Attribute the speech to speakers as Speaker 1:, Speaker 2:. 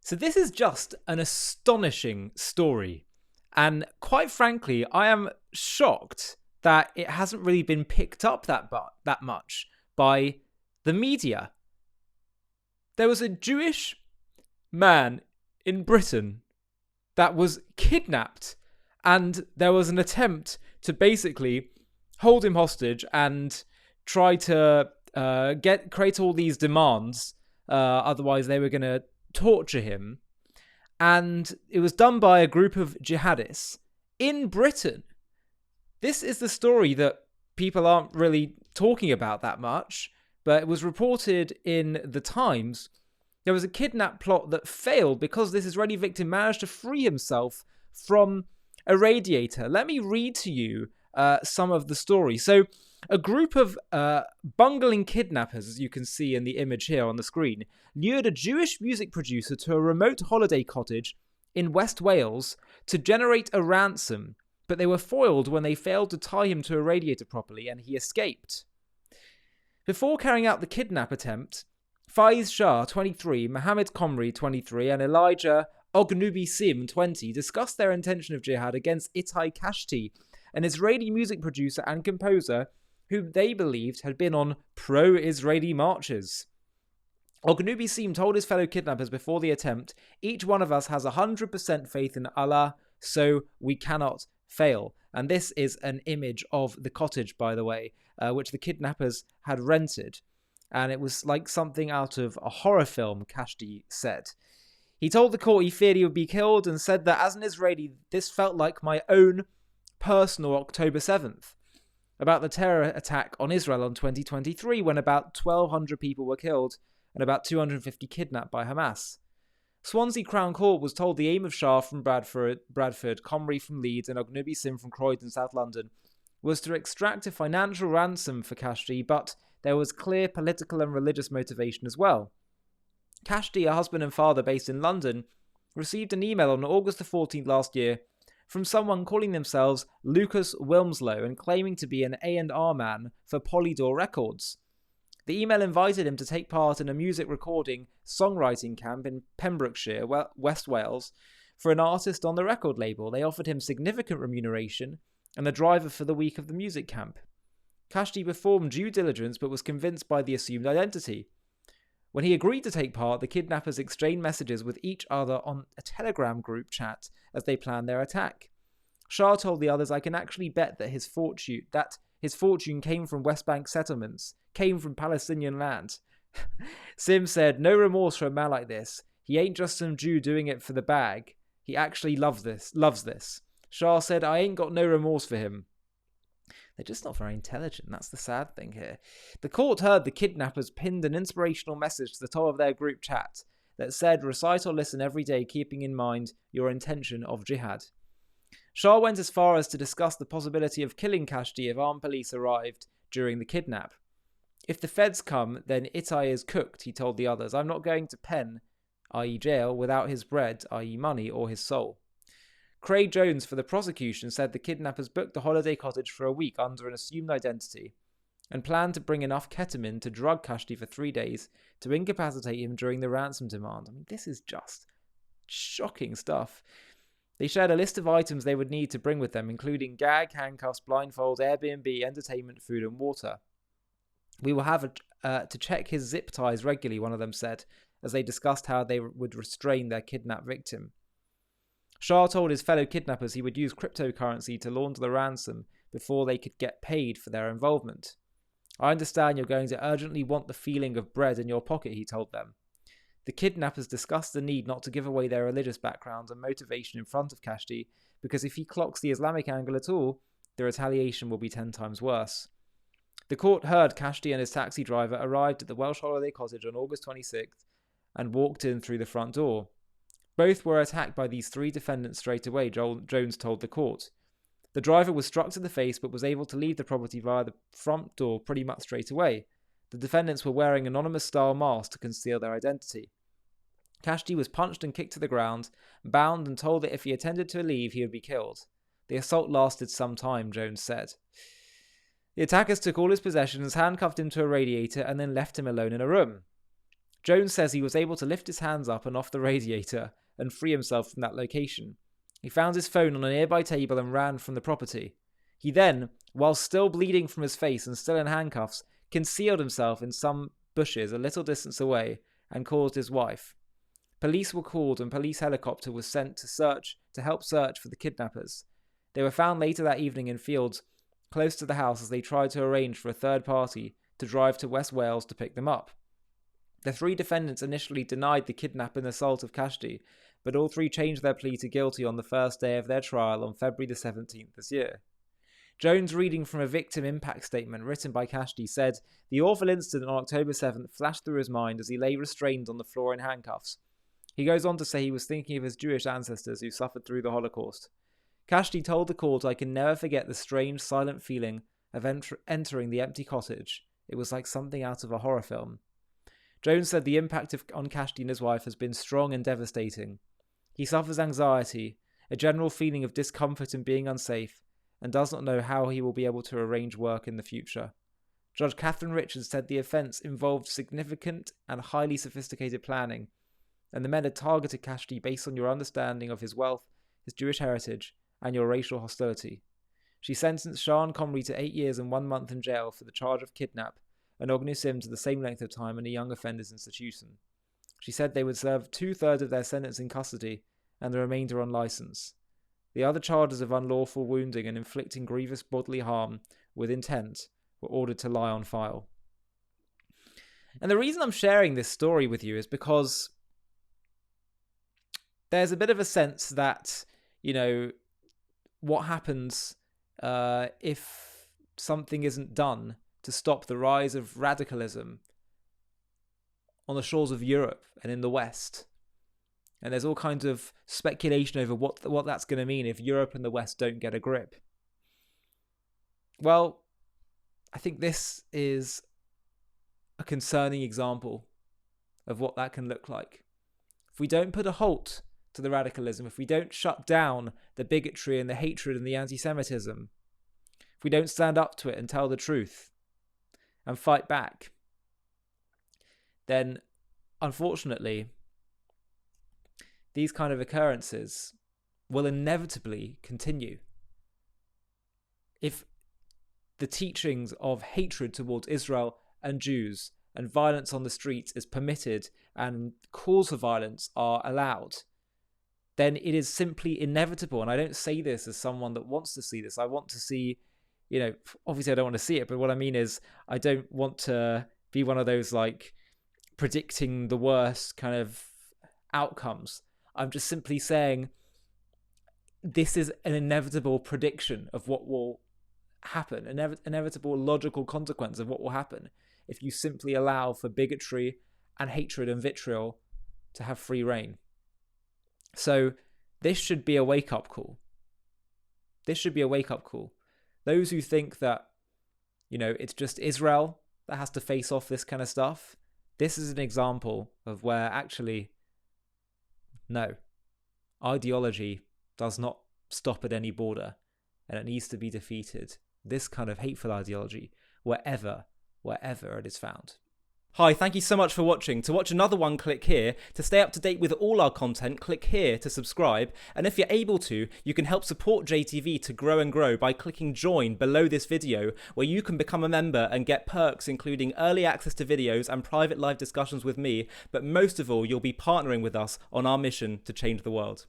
Speaker 1: So this is just an astonishing story. And quite frankly, I am shocked that it hasn't really been picked up that much by the media. There was a Jewish man in Britain that was kidnapped, and there was an attempt to basically hold him hostage and try to create all these demands. Otherwise, they were going to torture him. And it was done by a group of jihadists in Britain. This is the story that people aren't really talking about that much, but it was reported in the Times. There was a kidnap plot that failed because this Israeli victim managed to free himself from a radiator. Let me read to you some of the story. So, a group of bungling kidnappers, as you can see in the image here on the screen, lured a Jewish music producer to a remote holiday cottage in West Wales to generate a ransom, but they were foiled when they failed to tie him to a radiator properly, and he escaped. Before carrying out the kidnap attempt, Faiz Shah, 23, Mohammed Komri, 23, and Elijah Ognubi Sim, 20, discussed their intention of jihad against Itai Kashti, an Israeli music producer and composer who they believed had been on pro-Israeli marches. Ognubi Sim told his fellow kidnappers before the attempt, "Each one of us has 100% faith in Allah, so we cannot fail." And this is an image of the cottage, by the way, which the kidnappers had rented. And it was like something out of a horror film, Kashti said. He told the court he feared he would be killed and said that as an Israeli, this felt like my own personal October 7th. About the terror attack on Israel in 2023 when about 1,200 people were killed and about 250 kidnapped by Hamas. Swansea Crown Court was told the aim of Shah from Bradford, Comrie from Leeds and Ognubi Sim from Croydon, South London, was to extract a financial ransom for Kashti, but there was clear political and religious motivation as well. Kashti, a husband and father based in London, received an email on August the 14th last year from someone calling themselves Lucas Wilmslow and claiming to be an A&R man for Polydor Records. The email invited him to take part in a music recording songwriting camp in Pembrokeshire, West Wales, for an artist on the record label. They offered him significant remuneration and a driver for the week of the music camp. Kashti performed due diligence but was convinced by the assumed identity. When he agreed to take part, the kidnappers exchanged messages with each other on a Telegram group chat as they planned their attack. Shah told the others, "I can actually bet that his fortune came from West Bank settlements, came from Palestinian land." Sim said, "No remorse for a man like this. He ain't just some Jew doing it for the bag. He actually loves this. Shah said, "I ain't got no remorse for him." They're just not very intelligent. That's the sad thing here. The court heard the kidnappers pinned an inspirational message to the top of their group chat that said, "Recite or listen every day, keeping in mind your intention of jihad." Shah went as far as to discuss the possibility of killing Kashti if armed police arrived during the kidnap. "If the feds come, then Itai is cooked," he told the others. "I'm not going to pen, i.e. jail, without his bread, i.e. money, or his soul." Craig Jones for the prosecution said the kidnappers booked the holiday cottage for a week under an assumed identity and planned to bring enough ketamine to drug Kashti for 3 days to incapacitate him during the ransom demand. I mean, this is just shocking stuff. They shared a list of items they would need to bring with them, including gag, handcuffs, blindfolds, Airbnb, entertainment, food, and water. "We will have to check his zip ties regularly," one of them said, as they discussed how they would restrain their kidnapped victim. Shah told his fellow kidnappers he would use cryptocurrency to launder the ransom before they could get paid for their involvement. "I understand you're going to urgently want the feeling of bread in your pocket," he told them. The kidnappers discussed the need not to give away their religious background and motivation in front of Kashti, because if he clocks the Islamic angle at all, the retaliation will be 10 times worse. The court heard Kashti and his taxi driver arrived at the Welsh holiday cottage on August 26th and walked in through the front door. Both were attacked by these 3 defendants straight away, Jones told the court. The driver was struck to the face but was able to leave the property via the front door pretty much straight away. The defendants were wearing anonymous-style masks to conceal their identity. Kashti was punched and kicked to the ground, bound and told that if he attempted to leave, he would be killed. The assault lasted some time, Jones said. The attackers took all his possessions, handcuffed him to a radiator, and then left him alone in a room. Jones says he was able to lift his hands up and off the radiator and free himself from that location. He found his phone on a nearby table and ran from the property. He then, while still bleeding from his face and still in handcuffs, concealed himself in some bushes a little distance away and called his wife. Police were called and a police helicopter was sent to help search for the kidnappers. They were found later that evening in fields close to the house as they tried to arrange for a third party to drive to West Wales to pick them up. The 3 defendants initially denied the kidnap and assault of Kashdi, but all 3 changed their plea to guilty on the first day of their trial on February the 17th this year. Jones, reading from a victim impact statement written by Kashdi, said, "The awful incident on October 7th flashed through his mind as he lay restrained on the floor in handcuffs." He goes on to say he was thinking of his Jewish ancestors who suffered through the Holocaust. Kashdi told the court, "I can never forget the strange, silent feeling of entering the empty cottage. It was like something out of a horror film." Jones said the impact on Kashdi and his wife has been strong and devastating. He suffers anxiety, a general feeling of discomfort and being unsafe, and does not know how he will be able to arrange work in the future. Judge Catherine Richards said the offence involved significant and highly sophisticated planning, and the men had targeted Kashdi based on your understanding of his wealth, his Jewish heritage, and your racial hostility. She sentenced Sean Comrie to 8 years and 1 month in jail for the charge of kidnap, and Ognu Sim to the same length of time in a young offenders institution. She said they would serve 2/3 of their sentence in custody and the remainder on licence. The other charges of unlawful wounding and inflicting grievous bodily harm with intent were ordered to lie on file. And the reason I'm sharing this story with you is because there's a bit of a sense that, what happens if something isn't done to stop the rise of radicalism on the shores of Europe and in the West. And there's all kinds of speculation over what that's going to mean if Europe and the West don't get a grip. Well, I think this is a concerning example of what that can look like. If we don't put a halt to the radicalism, if we don't shut down the bigotry and the hatred and the anti-Semitism, if we don't stand up to it and tell the truth and fight back, then unfortunately these kind of occurrences will inevitably continue. If the teachings of hatred towards Israel and Jews and violence on the streets is permitted and calls for violence are allowed, then it is simply inevitable. And I don't say this as someone that wants to see this. I want to see, obviously I don't want to see it, but what I mean is I don't want to be one of those predicting the worst kind of outcomes. I'm just simply saying this is an inevitable prediction of what will happen, an inevitable logical consequence of what will happen if you simply allow for bigotry and hatred and vitriol to have free reign. So this should be a wake-up call. This should be a wake-up call. Those who think that, it's just Israel that has to face off this kind of stuff, this is an example of where actually, no, ideology does not stop at any border and it needs to be defeated. This kind of hateful ideology, wherever it is found. Hi, thank you so much for watching. To watch another one, click here. To stay up to date with all our content, click here to subscribe. And if you're able to, you can help support JTV to grow and grow by clicking join below this video, where you can become a member and get perks including early access to videos and private live discussions with me. But most of all, you'll be partnering with us on our mission to change the world.